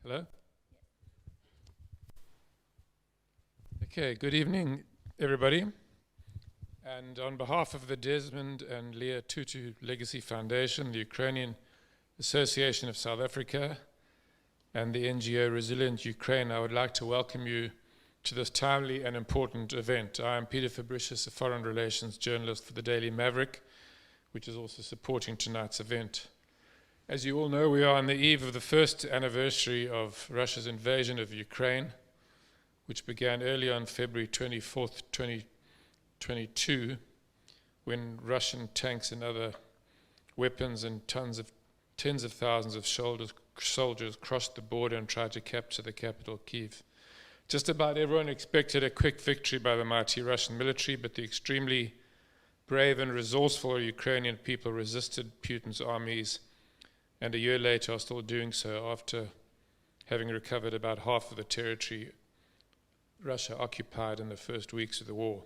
Hello? Okay, good evening, everybody. And on behalf of the Desmond and Leah Tutu Legacy Foundation, the Ukrainian Association of South Africa, and the NGO Resilient Ukraine, I would like to welcome you to this timely and important event. I am Peter Fabricius, a foreign relations journalist for the Daily Maverick, which is also supporting tonight's event. As you all know, we are on the eve of the first anniversary of Russia's invasion of Ukraine, which began early on February 24th, 2022, when Russian tanks and other weapons and tens of thousands of soldiers crossed the border and tried to capture the capital, Kyiv. Just about everyone expected a quick victory by the mighty Russian military, but the extremely brave and resourceful Ukrainian people resisted Putin's armies, and a year later are still doing so after having recovered about half of the territory Russia occupied in the first weeks of the war.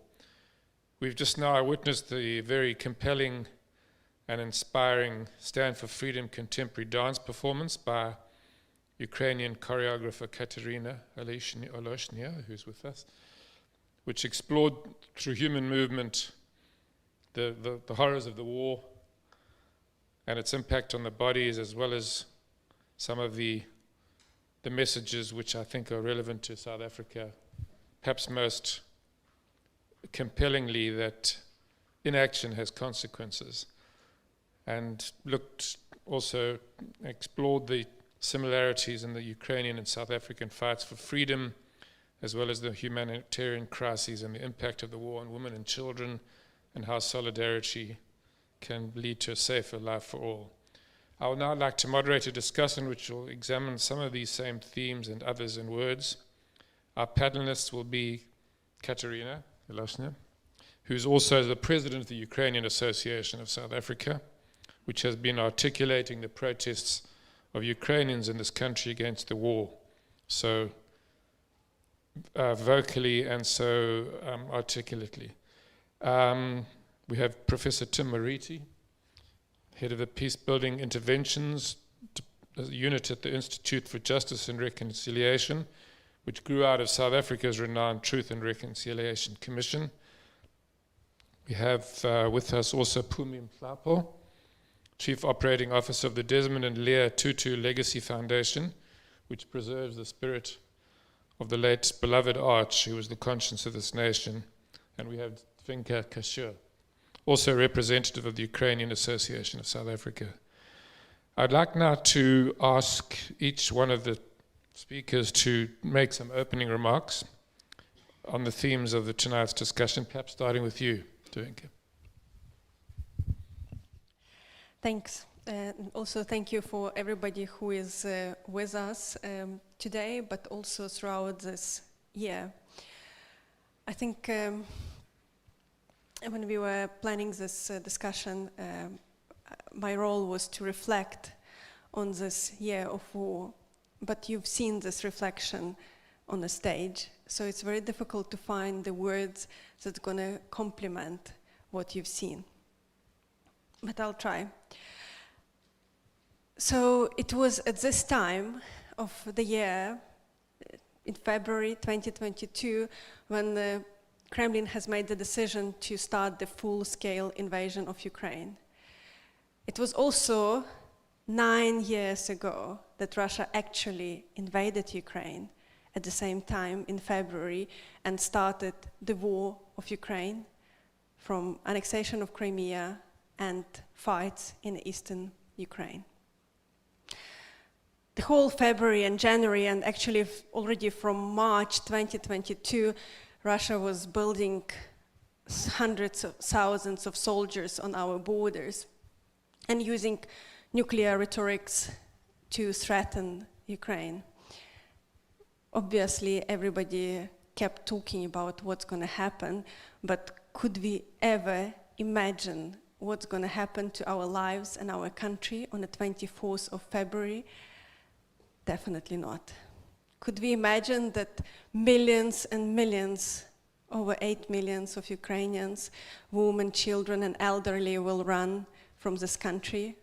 We've just now witnessed the very compelling and inspiring Stand for Freedom contemporary dance performance by Ukrainian choreographer Katerina Oloshnia, who's with us, which explored through human movement the horrors of the war and its impact on the bodies, as well as some of the messages which I think are relevant to South Africa, perhaps most compellingly that inaction has consequences, and explored the similarities in the Ukrainian and South African fights for freedom, as well as the humanitarian crises and the impact of the war on women and children, and how solidarity can lead to a safer life for all. I would now like to moderate a discussion which will examine some of these same themes and others in words. Our panelists will be Katerina Oloshnia, who's also the president of the Ukrainian Association of South Africa, which has been articulating the protests of Ukrainians in this country against the war so vocally and so articulately. We have Professor Tim Mariti, head of the Peace-Building Interventions Unit at the Institute for Justice and Reconciliation, which grew out of South Africa's renowned Truth and Reconciliation Commission. We have with us also Phumi Mhlapo, Chief Operating Officer of the Desmond and Leah Tutu Legacy Foundation, which preserves the spirit of the late beloved Arch, who was the conscience of this nation. And we have Vinka Kashur, also a representative of the Ukrainian Association of South Africa. I'd like now to ask each one of the speakers to make some opening remarks on the themes of tonight's discussion, perhaps starting with you, Vinka. Thanks. Also, thank you for everybody who is with us today, but also throughout this year. I think when we were planning this discussion, my role was to reflect on this year of war, but you've seen this reflection on the stage, so it's very difficult to find the words that's going to complement what you've seen. But I'll try. So it was at this time of the year, in February 2022, when the Kremlin has made the decision to start the full-scale invasion of Ukraine. It was also 9 years ago that Russia actually invaded Ukraine at the same time in February and started the war of Ukraine, from annexation of Crimea and fights in eastern Ukraine. The whole February and January, and actually already from March 2022, Russia was building hundreds of thousands of soldiers on our borders and using nuclear rhetorics to threaten Ukraine. Obviously, everybody kept talking about what's going to happen, but could we ever imagine what's going to happen to our lives and our country on the 24th of February? Definitely not. Could we imagine that millions and millions, over 8 million of Ukrainians, women, children, and elderly will run from this country?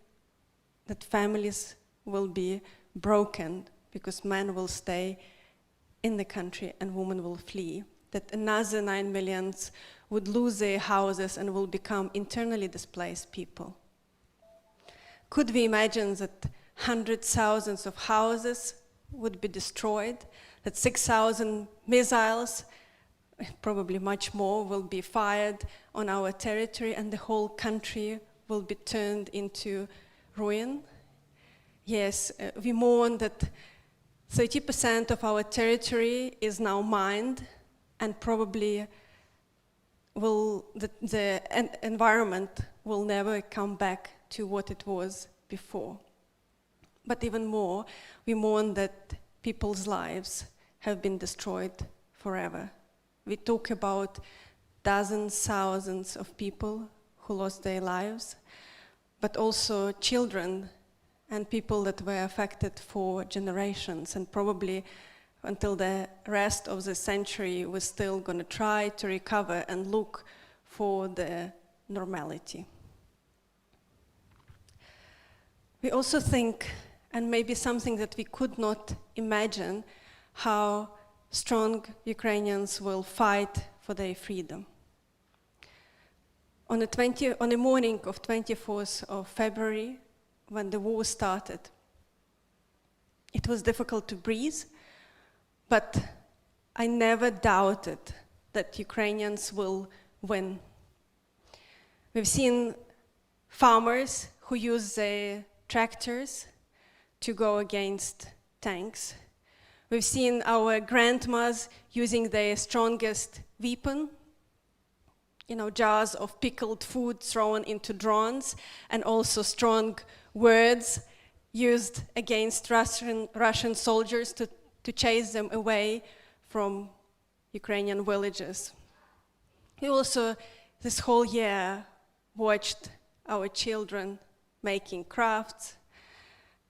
That families will be broken because men will stay in the country and women will flee, that another 9 million would lose their houses and will become internally displaced people. Could we imagine that hundreds of thousands of houses would be destroyed, that 6,000 missiles, probably much more, will be fired on our territory and the whole country will be turned into ruin? Yes, we mourn that 30% of our territory is now mined, and probably the environment will never come back to what it was before. But even more, we mourn that people's lives have been destroyed forever. We talk about dozens, thousands of people who lost their lives, but also children and people that were affected for generations, and probably until the rest of the century we're still going to try to recover and look for the normality. We also think, and maybe something that we could not imagine, how strong Ukrainians will fight for their freedom. On the morning of 24th of February, when the war started, it was difficult to breathe, but I never doubted that Ukrainians will win. We've seen farmers who use their tractors to go against tanks. We've seen our grandmas using their strongest weapon, jars of pickled food thrown into drones, and also strong words used against Russian soldiers to chase them away from Ukrainian villages. We also, this whole year, watched our children making crafts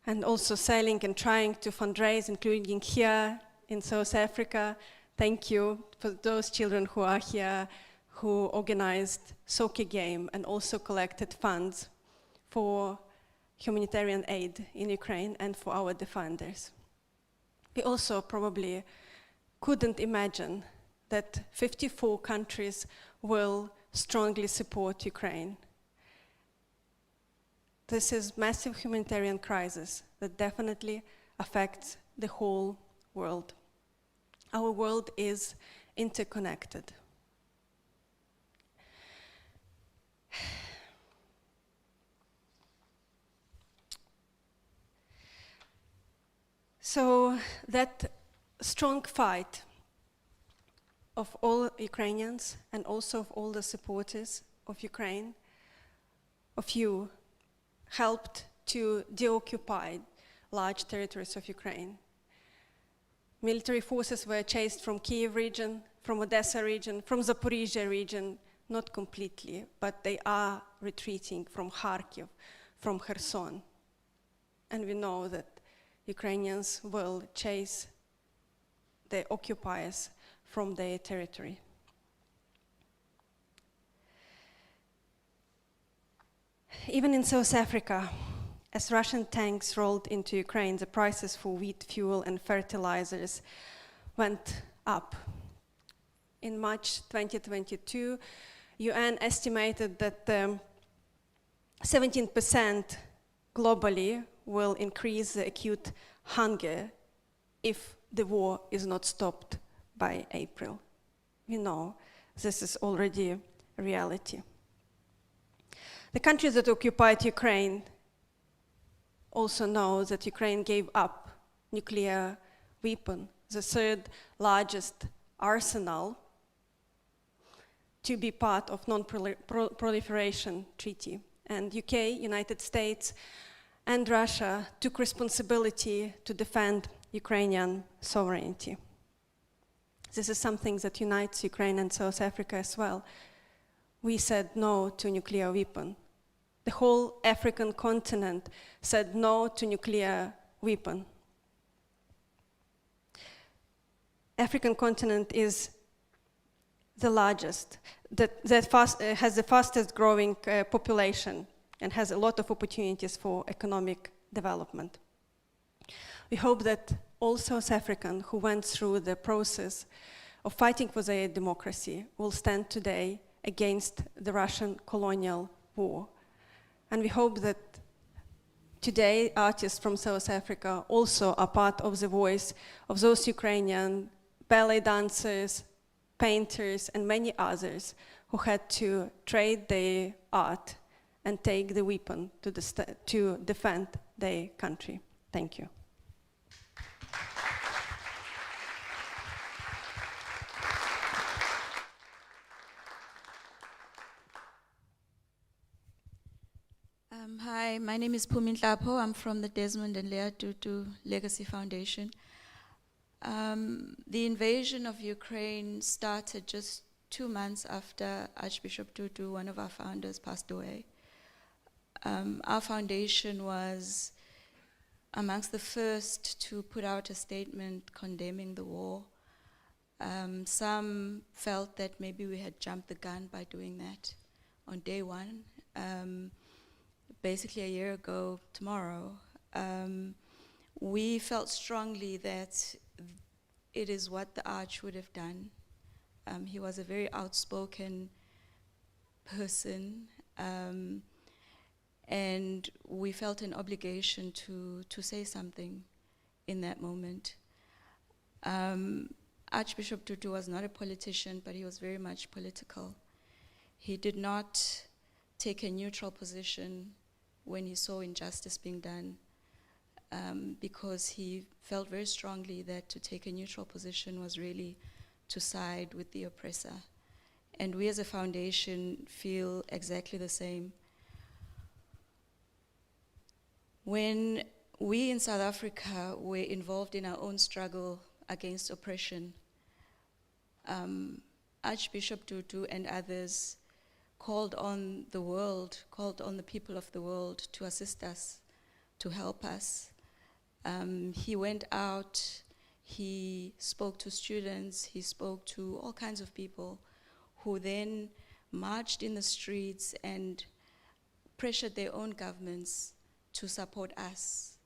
and also selling and trying to fundraise, including here in South Africa. Thank you for those children who are here, who organized soccer game and also collected funds for humanitarian aid in Ukraine and for our defenders. We also probably couldn't imagine that 54 countries will strongly support Ukraine. This is a massive humanitarian crisis that definitely affects the whole world. Our world is interconnected. So that strong fight of all Ukrainians and also of all the supporters of Ukraine, of you, helped to deoccupy large territories of Ukraine. Military forces were chased from Kiev region, from Odessa region, from Zaporizhia region, not completely, but they are retreating from Kharkiv, from Kherson. And we know that Ukrainians will chase the occupiers from their territory. Even in South Africa, as Russian tanks rolled into Ukraine, the prices for wheat, fuel, and fertilizers went up. In March 2022, UN estimated that 17% globally will increase the acute hunger if the war is not stopped by April. We know this is already a reality. The countries that occupied Ukraine also know that Ukraine gave up nuclear weapon, the third largest arsenal, to be part of non-proliferation treaty. And UK, United States, and Russia took responsibility to defend Ukrainian sovereignty. This is something that unites Ukraine and South Africa as well. We said no to nuclear weapon. The whole African continent said no to nuclear weapon. African continent is the largest, has the fastest growing population and has a lot of opportunities for economic development. We hope that all South Africans who went through the process of fighting for their democracy will stand today against the Russian colonial war. And we hope that today artists from South Africa also are part of the voice of those Ukrainian ballet dancers, painters, and many others who had to trade their art and take the weapon to defend their country. Thank you. Hi, my name is Phumi Nhlapho. I'm from the Desmond and Leah Tutu Legacy Foundation. The invasion of Ukraine started just 2 months after Archbishop Tutu, one of our founders, passed away. Our foundation was amongst the first to put out a statement condemning the war. Some felt that maybe we had jumped the gun by doing that on day one. Basically a year ago tomorrow, we felt strongly that it is what the Arch would have done. He was a very outspoken person, and we felt an obligation to say something in that moment. Archbishop Tutu was not a politician, but he was very much political. He did not take a neutral position when he saw injustice being done, because he felt very strongly that to take a neutral position was really to side with the oppressor. And we as a foundation feel exactly the same. When we in South Africa were involved in our own struggle against oppression, Archbishop Tutu and others called on the world, called on the people of the world to assist us, to help us. He went out, he spoke to students, he spoke to all kinds of people who then marched in the streets and pressured their own governments to support us,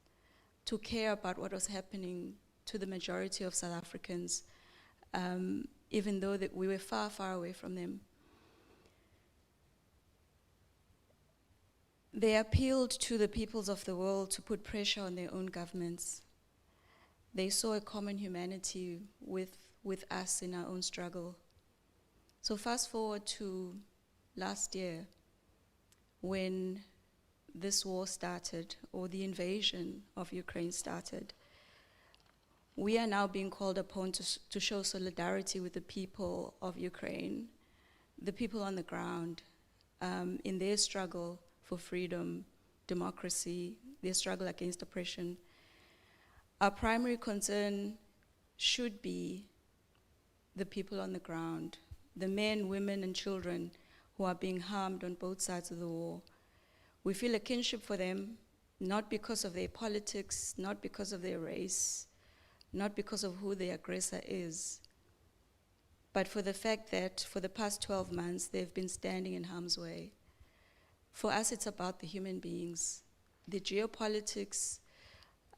to care about what was happening to the majority of South Africans, even though that we were far, far away from them. They appealed to the peoples of the world to put pressure on their own governments. They saw a common humanity with us in our own struggle. So fast forward to last year, when this war started, or the invasion of Ukraine started, we are now being called upon to show solidarity with the people of Ukraine, the people on the ground, in their struggle for freedom, democracy, their struggle against oppression. Our primary concern should be the people on the ground, the men, women, and children who are being harmed on both sides of the war. We feel a kinship for them, not because of their politics, not because of their race, not because of who the aggressor is, but for the fact that for the past 12 months, they've been standing in harm's way. For us, it's about the human beings. The geopolitics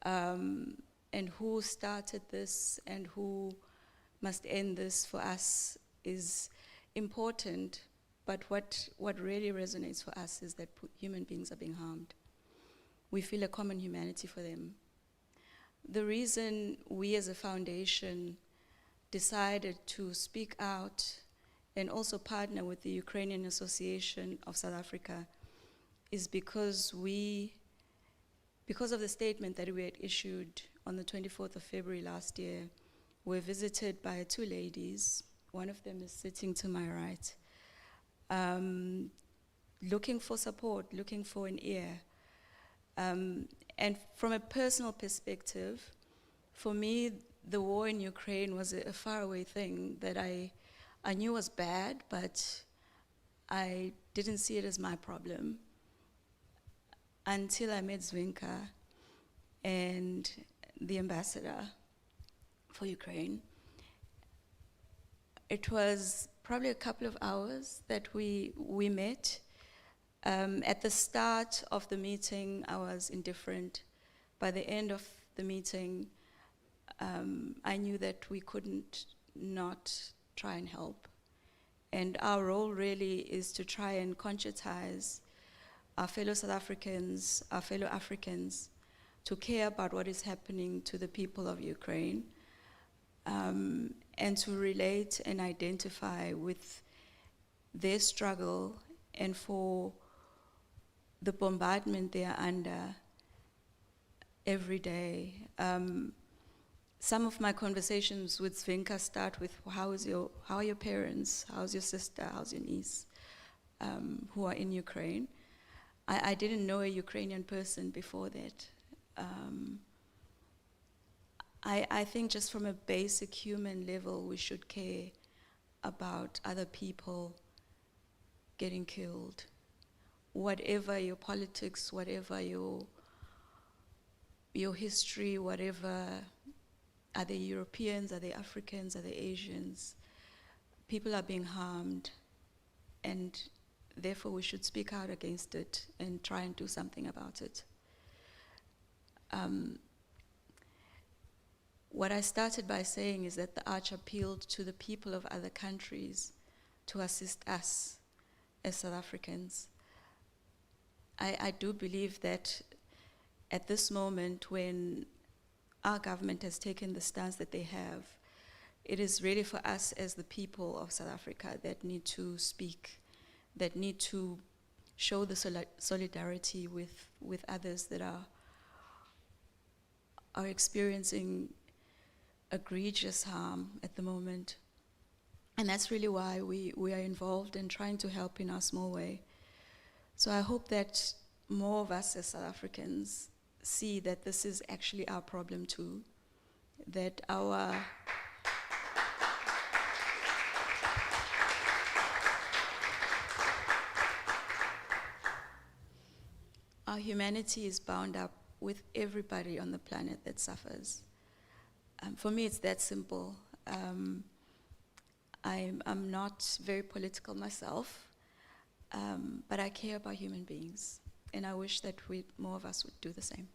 and who started this and who must end this for us is important, but what really resonates for us is that human beings are being harmed. We feel a common humanity for them. The reason we as a foundation decided to speak out and also partner with the Ukrainian Association of South Africa is because of the statement that we had issued on the 24th of February last year. We're visited by 2 ladies. One of them is sitting to my right, looking for support, looking for an ear. And from a personal perspective, for me, the war in Ukraine was a faraway thing that I knew was bad, but I didn't see it as my problem until I met Zvinka and the ambassador for Ukraine. It was probably a couple of hours that we met. At the start of the meeting, I was indifferent. By the end of the meeting, I knew that we couldn't not try and help. And our role really is to try and conscientize our fellow South Africans, our fellow Africans, to care about what is happening to the people of Ukraine, and to relate and identify with their struggle and for the bombardment they are under every day. Some of my conversations with Svenka start with, how are your parents? How's your sister? How's your niece? Who are in Ukraine. I didn't know a Ukrainian person before that. I think just from a basic human level, we should care about other people getting killed. Whatever your politics, whatever your history, whatever, are they Europeans, are they Africans, are they Asians? People are being harmed, and therefore we should speak out against it and try and do something about it. What I started by saying is that the Arch appealed to the people of other countries to assist us as South Africans. I do believe that at this moment, when our government has taken the stance that they have, it is really for us as the people of South Africa that need to speak, that need to show the solidarity with others that are experiencing egregious harm at the moment. And that's really why we are involved in trying to help in our small way. So I hope that more of us as South Africans see that this is actually our problem too, that our humanity is bound up with everybody on the planet that suffers. For me, it's that simple. I'm not very political myself, but I care about human beings, and I wish that more of us would do the same.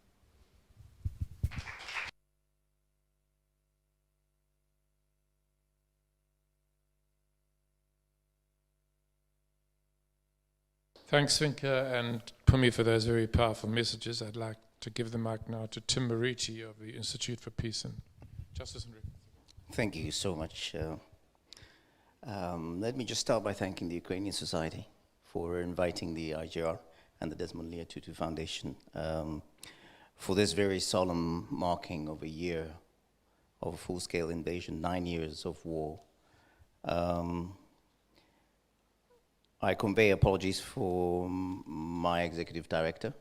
Thanks, Svenka and Pumi, for those very powerful messages. I'd like to give the mic now to Tim Marici of the Institute for Peace and Justice and Reconciliation. Thank you so much. Let me just start by thanking the Ukrainian Society for inviting the IGR and the Desmond Leah Tutu Foundation for this very solemn marking of a year of a full-scale invasion, 9 years of war. I convey apologies for my executive director,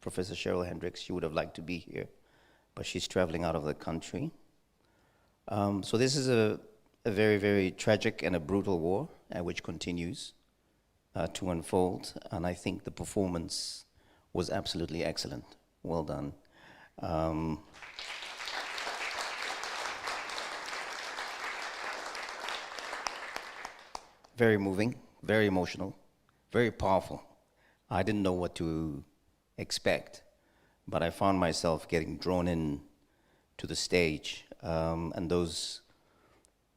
Professor Cheryl Hendricks. She would have liked to be here, but she's traveling out of the country. So this is a very, very tragic and a brutal war, which continues to unfold. And I think the performance was absolutely excellent. Well done. Very moving, very emotional, very powerful. I didn't know what to expect, but I found myself getting drawn in to the stage and those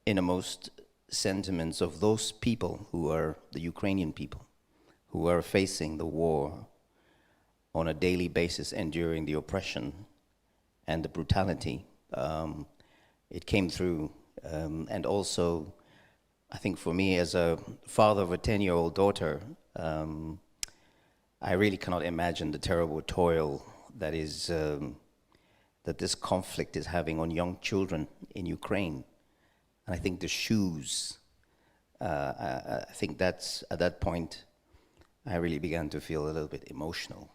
innermost sentiments of those people who are the Ukrainian people, who are facing the war on a daily basis, enduring the oppression and the brutality. It came through, and also, I think for me as a father of a 10-year-old daughter, I really cannot imagine the terrible toil that is that this conflict is having on young children in Ukraine. And I think the shoes, I think that's, at that point, I really began to feel a little bit emotional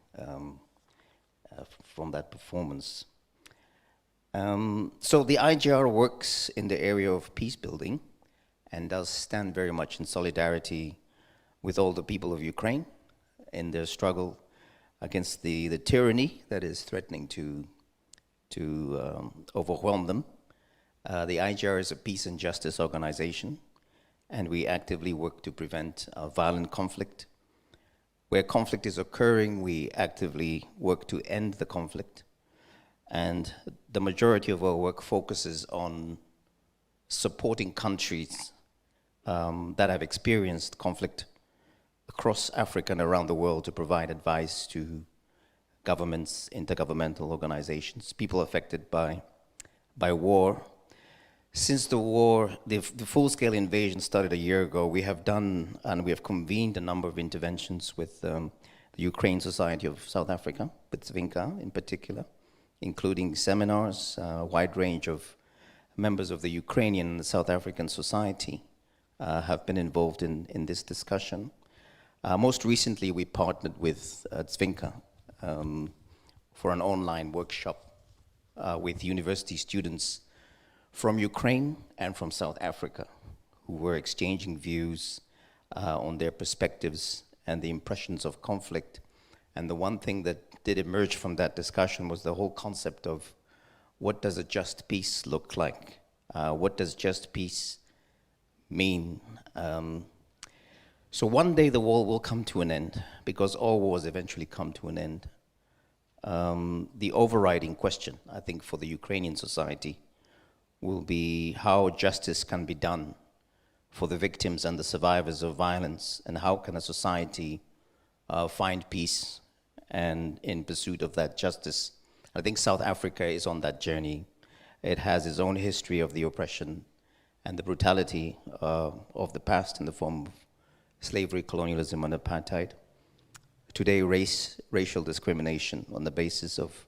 from that performance. So the IGR works in the area of peace building and does stand very much in solidarity with all the people of Ukraine in their struggle against the tyranny that is threatening to overwhelm them. The IGR is a peace and justice organization, and we actively work to prevent violent conflict. Where conflict is occurring, we actively work to end the conflict. And the majority of our work focuses on supporting countries that have experienced conflict across Africa and around the world to provide advice to governments, intergovernmental organizations, people affected by war. Since the war, the full-scale invasion started a year ago, we have done and we have convened a number of interventions with the Ukraine Society of South Africa, with Zvinka in particular, including seminars, a wide range of members of the Ukrainian and the South African Society have been involved in this discussion. Most recently, we partnered with Zvinka for an online workshop with university students from Ukraine and from South Africa, who were exchanging views on their perspectives and the impressions of conflict. And the one thing that did emerge from that discussion was the whole concept of what does a just peace look like? What does just peace mean? So one day the war will come to an end, because all wars eventually come to an end. The overriding question, I think, for the Ukrainian society will be how justice can be done for the victims and the survivors of violence, and how can a society find peace and in pursuit of that justice. I think South Africa is on that journey. It has its own history of the oppression and the brutality of the past in the form of slavery, colonialism, and apartheid. Today, racial discrimination on the basis of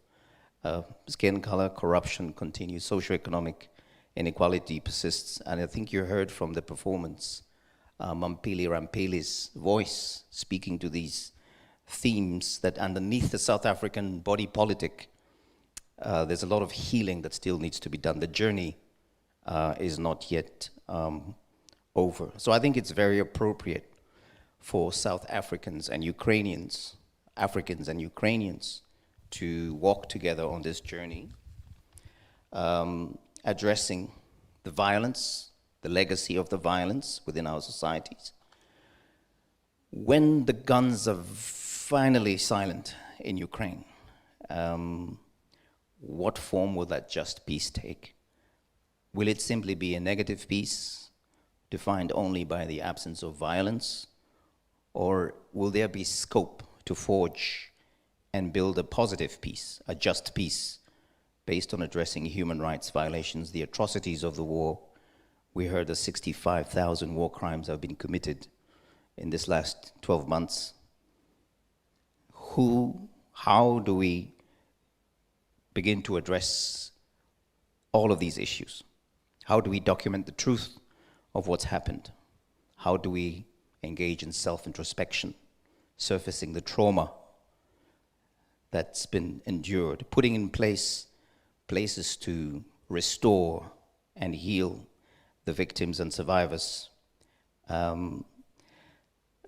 skin color, corruption continues, socioeconomic inequality persists. And I think you heard from the performance, Mampili Rampili's voice speaking to these themes, that underneath the South African body politic, there's a lot of healing that still needs to be done. The journey is not yet over. So I think it's very appropriate for South Africans and Ukrainians, Africans and Ukrainians, to walk together on this journey, addressing the violence, the legacy of the violence within our societies. When the guns are finally silent in Ukraine, what form will that just peace take? Will it simply be a negative peace, defined only by the absence of violence? Or will there be scope to forge and build a positive peace, a just peace, based on addressing human rights violations, the atrocities of the war? We heard that 65,000 war crimes have been committed in this last 12 months. How do we begin to address all of these issues? How do we document the truth of what's happened? How do we engage in self-introspection, surfacing the trauma that's been endured, putting in place places to restore and heal the victims and survivors? And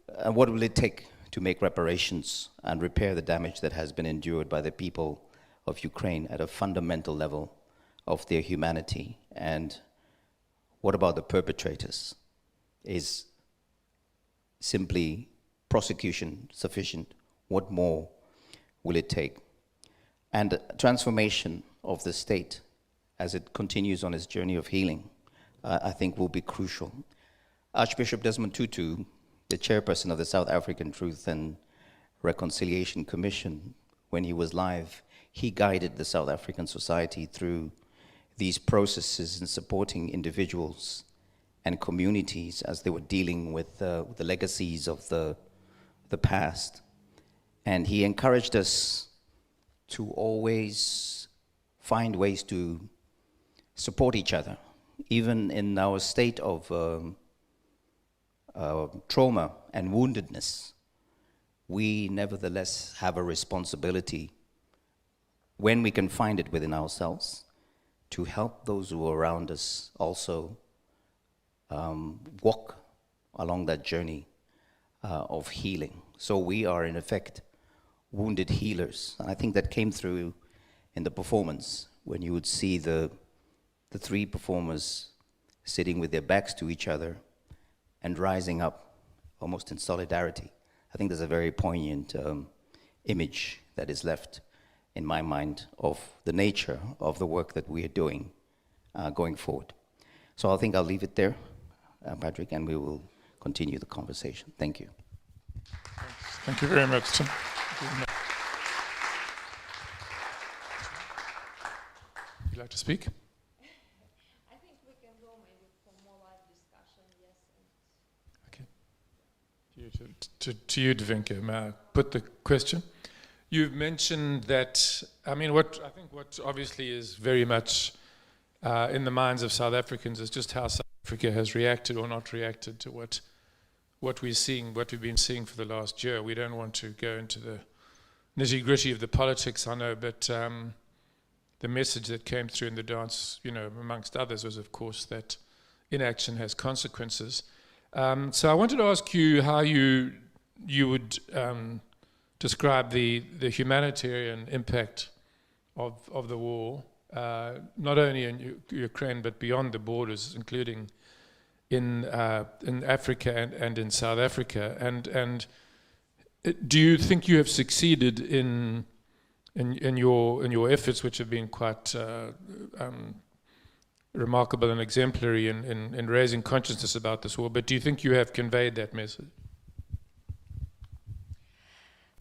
what will it take to make reparations and repair the damage that has been endured by the people of Ukraine at a fundamental level of their humanity? And what about the perpetrators? Is simply prosecution sufficient? What more will it take? And transformation of the state as it continues on its journey of healing, I think will be crucial. Archbishop Desmond Tutu, the chairperson of the South African Truth and Reconciliation Commission, when he was live, he guided the South African society through these processes in supporting individuals and communities as they were dealing with the legacies of the past. And he encouraged us to always find ways to support each other, even in our state of trauma and woundedness. We nevertheless have a responsibility, when we can find it within ourselves, to help those who are around us also walk along that journey of healing. So we are, in effect, wounded healers. And I think that came through in the performance, when you would see the three performers sitting with their backs to each other and rising up almost in solidarity. I think there's a very poignant image that is left in my mind, of the nature of the work that we are doing going forward. So I think I'll leave it there, Patrick, and we will continue the conversation. Thank you. Thank you very much, Tim. You'd like to speak? I think we can go maybe for more live discussion, yes. Okay. To you, Dvinka, may I put the question? You've mentioned that, I mean, what obviously is very much in the minds of South Africans is just how South Africa has reacted or not reacted to what we've been seeing for the last year. We don't want to go into the nitty-gritty of the politics, I know, but the message that came through in the dance, amongst others, was, of course, that inaction has consequences. So I wanted to ask you how you would describe the humanitarian impact of the war, not only in Ukraine but beyond the borders, including in Africa and in South Africa. And do you think you have succeeded in your efforts, which have been quite remarkable and exemplary in raising consciousness about this war? But do you think you have conveyed that message?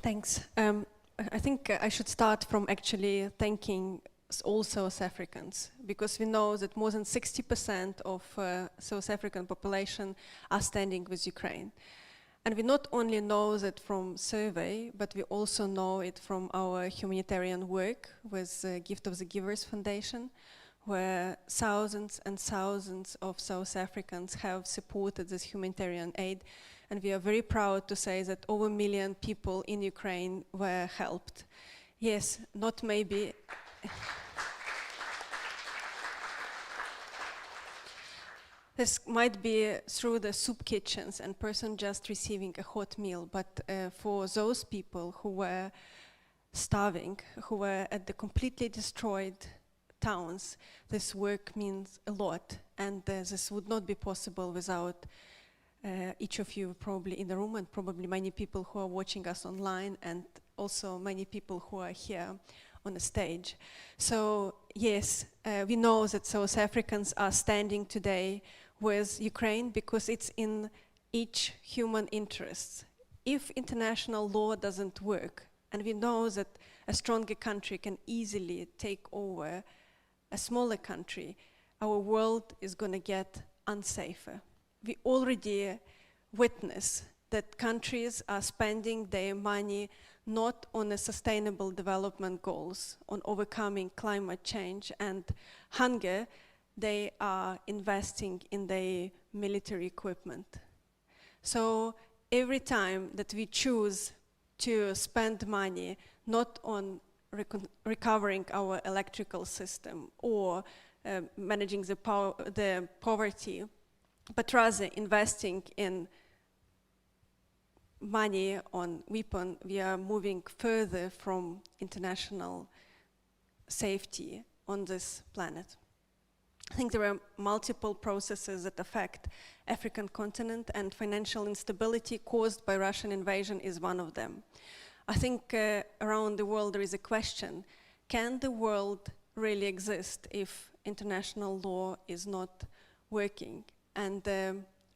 Thanks. I think I should start from actually thanking all South Africans, because we know that more than 60% of South African population are standing with Ukraine. And we not only know that from survey, but we also know it from our humanitarian work with Gift of the Givers Foundation, where thousands and thousands of South Africans have supported this humanitarian aid. And we are very proud to say that over 1 million people in Ukraine were helped. Yes, not maybe. This might be through the soup kitchens and person just receiving a hot meal, but for those people who were starving, who were at the completely destroyed towns, this work means a lot, and this would not be possible without each of you probably in the room, and probably many people who are watching us online, and also many people who are here on the stage. So yes, we know that South Africans are standing today with Ukraine because it's in each human interest. If international law doesn't work, and we know that a stronger country can easily take over a smaller country, our world is going to get unsafer. We already witness that countries are spending their money not on the sustainable development goals, on overcoming climate change and hunger. They are investing in their military equipment. So every time that we choose to spend money not on recovering our electrical system or managing the poverty, but rather investing in money on weapon, we are moving further from international safety on this planet. I think there are multiple processes that affect African continent, and financial instability caused by Russian invasion is one of them. I think around the world there is a question: can the world really exist if international law is not working? And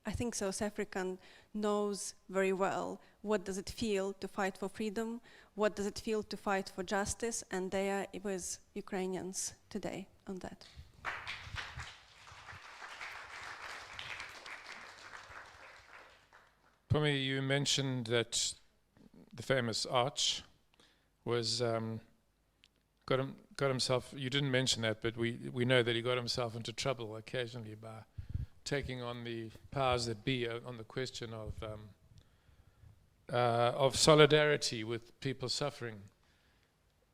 I think South African knows very well what does it feel to fight for freedom, what does it feel to fight for justice, and they are with Ukrainians today on that. Pumi, you mentioned that the famous Arch was got himself. You didn't mention that, but we know that he got himself into trouble occasionally by taking on the powers that be on the question of solidarity with people suffering,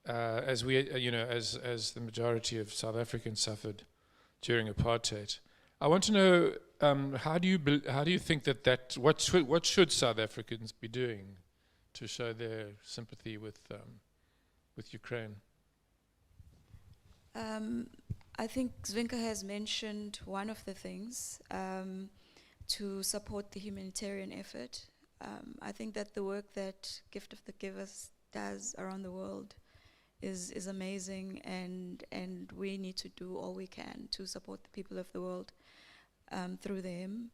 as we, as the majority of South Africans suffered during apartheid. I want to know how do you think that what should South Africans be doing to show their sympathy with Ukraine? I think Zvinka has mentioned one of the things to support the humanitarian effort. I think that the work that Gift of the Givers does around the world is amazing, and we need to do all we can to support the people of the world through them.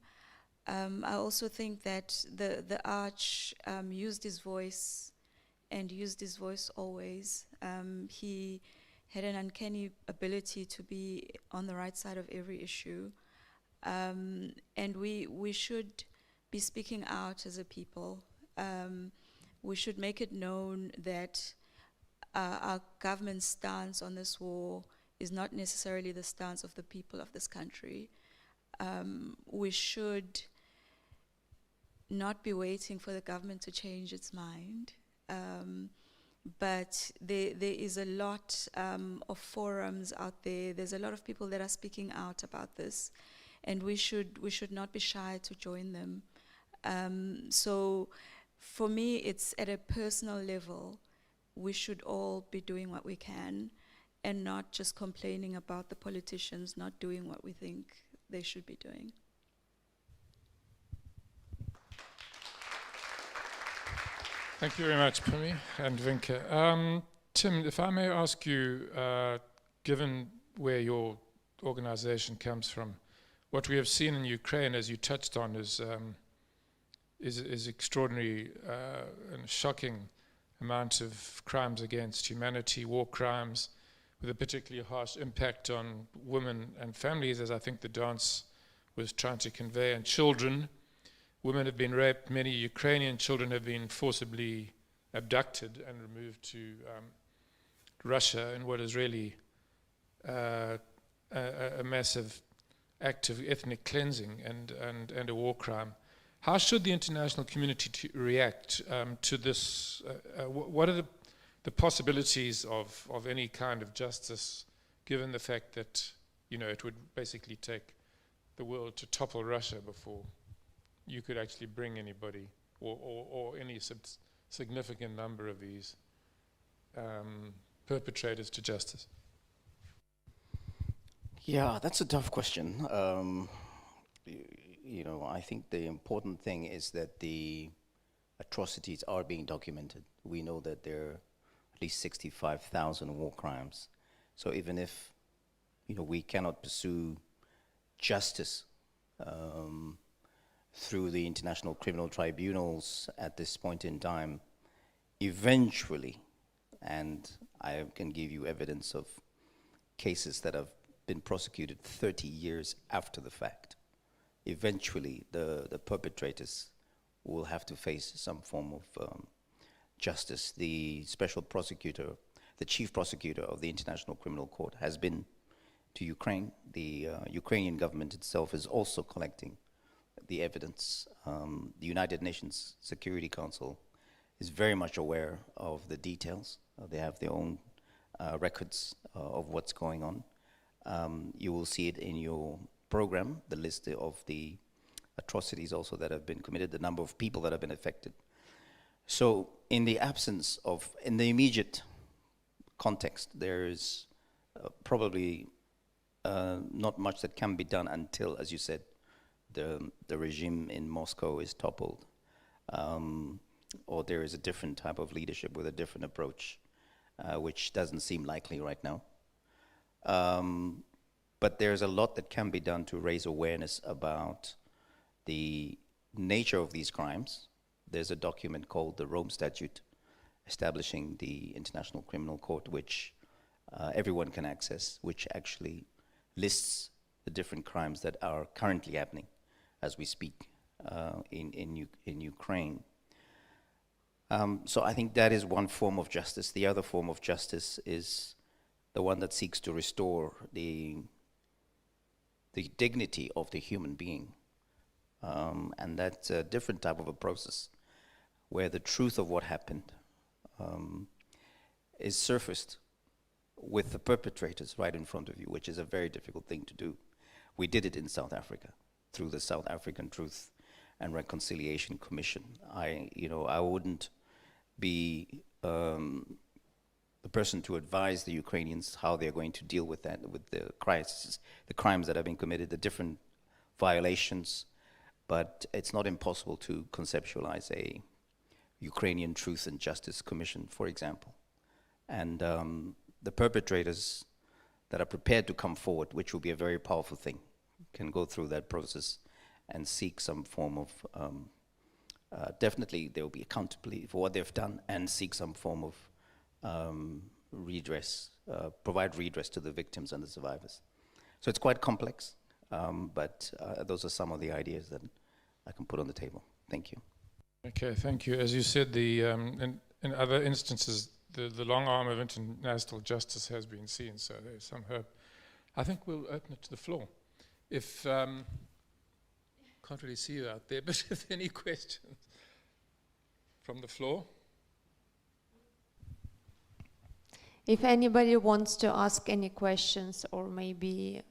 I also think that the Arch used his voice, and used his voice always. He had an uncanny ability to be on the right side of every issue. And we should be speaking out as a people. We should make it known that our government's stance on this war is not necessarily the stance of the people of this country. We should not be waiting for the government to change its mind. But there is a lot of forums out there. There's a lot of people that are speaking out about this, and we should not be shy to join them. So for me, it's at a personal level. We should all be doing what we can and not just complaining about the politicians not doing what we think they should be doing. Thank you very much, Pumi and Vinka. Tim, if I may ask you, given where your organization comes from, what we have seen in Ukraine, as you touched on, is extraordinary and shocking amount of crimes against humanity, war crimes, with a particularly harsh impact on women and families, as I think the dance was trying to convey, and children. Women have been raped. Many Ukrainian children have been forcibly abducted and removed to Russia in what is really a massive act of ethnic cleansing and a war crime. How should the international community react to this? What are the possibilities of any kind of justice, given the fact that it would basically take the world to topple Russia before you could actually bring anybody or any significant number of these perpetrators to justice? Yeah, that's a tough question. I think the important thing is that the atrocities are being documented. We know that there are at least 65,000 war crimes. So even if, we cannot pursue justice through the international criminal tribunals at this point in time, eventually, and I can give you evidence of cases that have been prosecuted 30 years after the fact, eventually the perpetrators will have to face some form of justice. The special prosecutor, the chief prosecutor of the International Criminal Court has been to Ukraine. The Ukrainian government itself is also collecting the evidence. The United Nations Security Council is very much aware of the details. They have their own records of what's going on. You will see it in your program, the list of the atrocities also that have been committed, the number of people that have been affected. So in the absence of, in the immediate context, there is probably not much that can be done until, as you said, the regime in Moscow is toppled, or there is a different type of leadership with a different approach, which doesn't seem likely right now. But there's a lot that can be done to raise awareness about the nature of these crimes. There's a document called the Rome Statute establishing the International Criminal Court, which everyone can access, which actually lists the different crimes that are currently happening as we speak in Ukraine. So I think that is one form of justice. The other form of justice is the one that seeks to restore the dignity of the human being. And that's a different type of a process where the truth of what happened is surfaced with the perpetrators right in front of you, which is a very difficult thing to do. We did it in South Africa through the South African Truth and Reconciliation Commission. I wouldn't be the person to advise the Ukrainians how they're going to deal with that, with the crisis, the crimes that have been committed, the different violations, but it's not impossible to conceptualize a Ukrainian Truth and Justice Commission, for example. And the perpetrators that are prepared to come forward, which will be a very powerful thing, can go through that process and seek some form of, definitely there will be accountability for what they've done, and seek some form of redress, provide redress to the victims and the survivors. So it's quite complex, but those are some of the ideas that I can put on the table. Thank you. Okay, thank you. As you said, in other instances, the long arm of international justice has been seen, so there's some hope. I think we'll open it to the floor. If, can't really see you out there, but if any questions from the floor? If anybody wants to ask any questions or maybe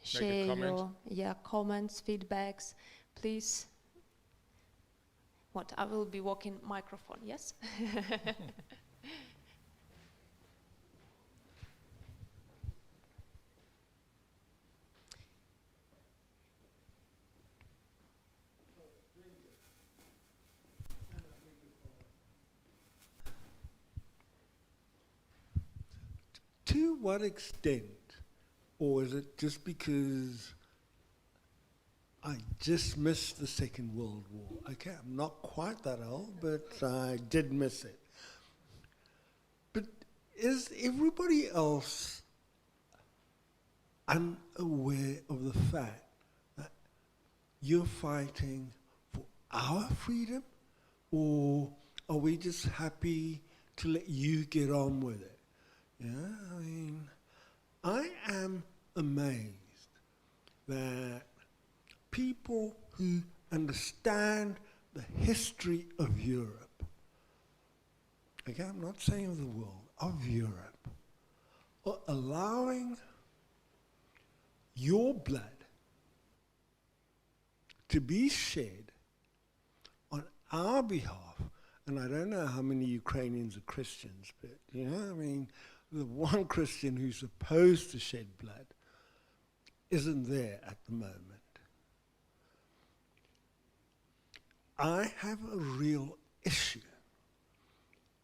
share comment. your comments, feedbacks, please. What? I will be walking microphone, yes? To what extent, or is it just because I just missed the Second World War? Okay, I'm not quite that old, but I did miss it. But is everybody else unaware of the fact that you're fighting for our freedom, or are we just happy to let you get on with it? Yeah, I mean, I am amazed that people who understand the history of Europe, okay, I'm not saying of the world, of Europe, are allowing your blood to be shed on our behalf. And I don't know how many Ukrainians are Christians, but, you know, I mean, the one Christian who's supposed to shed blood isn't there at the moment. I have a real issue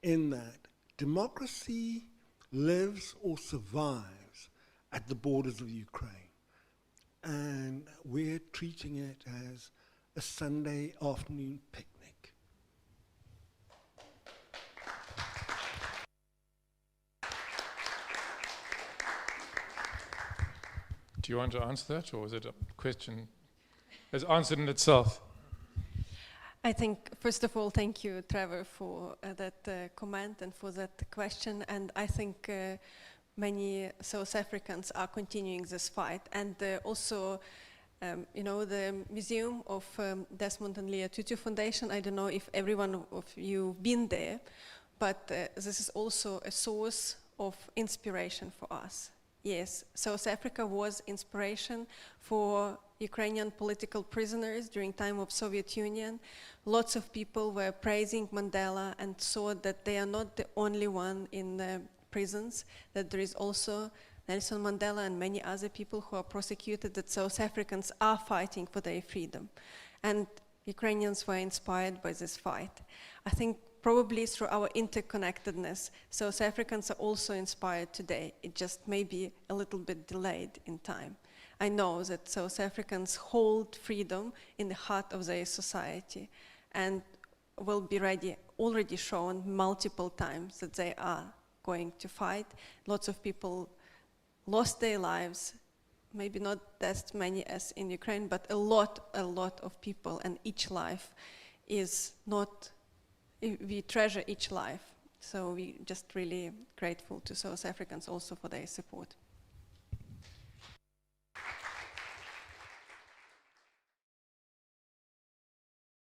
in that democracy lives or survives at the borders of Ukraine. And we're treating it as a Sunday afternoon picnic. Do you want to answer that, or is it a question as answered in itself? I think, first of all, thank you, Trevor, for that comment and for that question. And I think many South Africans are continuing this fight. And also, you know, the Museum of Desmond and Leah Tutu Foundation, I don't know if everyone of you been there, but this is also a source of inspiration for us. Yes, South Africa was inspiration for Ukrainian political prisoners during time of Soviet Union. Lots of people were praising Mandela and saw that they are not the only one in the prisons, that there is also Nelson Mandela and many other people who are prosecuted, that South Africans are fighting for their freedom. And Ukrainians were inspired by this fight. I think probably through our interconnectedness, South Africans are also inspired today. It just may be a little bit delayed in time. I know that South Africans hold freedom in the heart of their society and will be already shown multiple times that they are going to fight. Lots of people lost their lives, maybe not as many as in Ukraine, but a lot of people, and each life is not, we treasure each life. So we're just really grateful to South Africans also for their support.